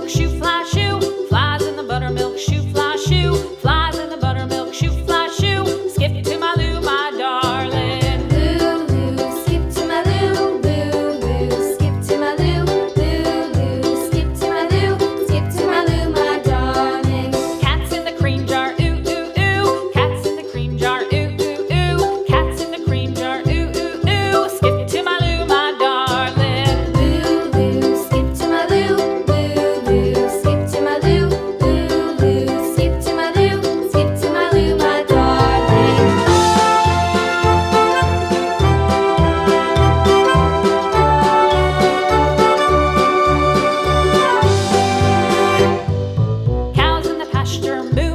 buttermilk shoe, fly shoe. Flies in the buttermilk shoe, fly shoe. Flies in the buttermilk shoe, fly shoe. Skip to my Lou, my darling. Lou, skip to my Lou, Lou, skip to my Lou, Lou, skip to my Lou, skip to my Lou, my darling. Cats in the cream jar, ooh, ooh, ooh. Cats in the cream jar, ooh, ooh, ooh. Cats in the cream jar, ooh, ooh, ooh. Skip to my Lou, my darling. Lou, skip to my Lou, Lou, skip to my Lou, Lou, skip to my Lou, skip to my Lou, my darling. Cows in the pasture, moo.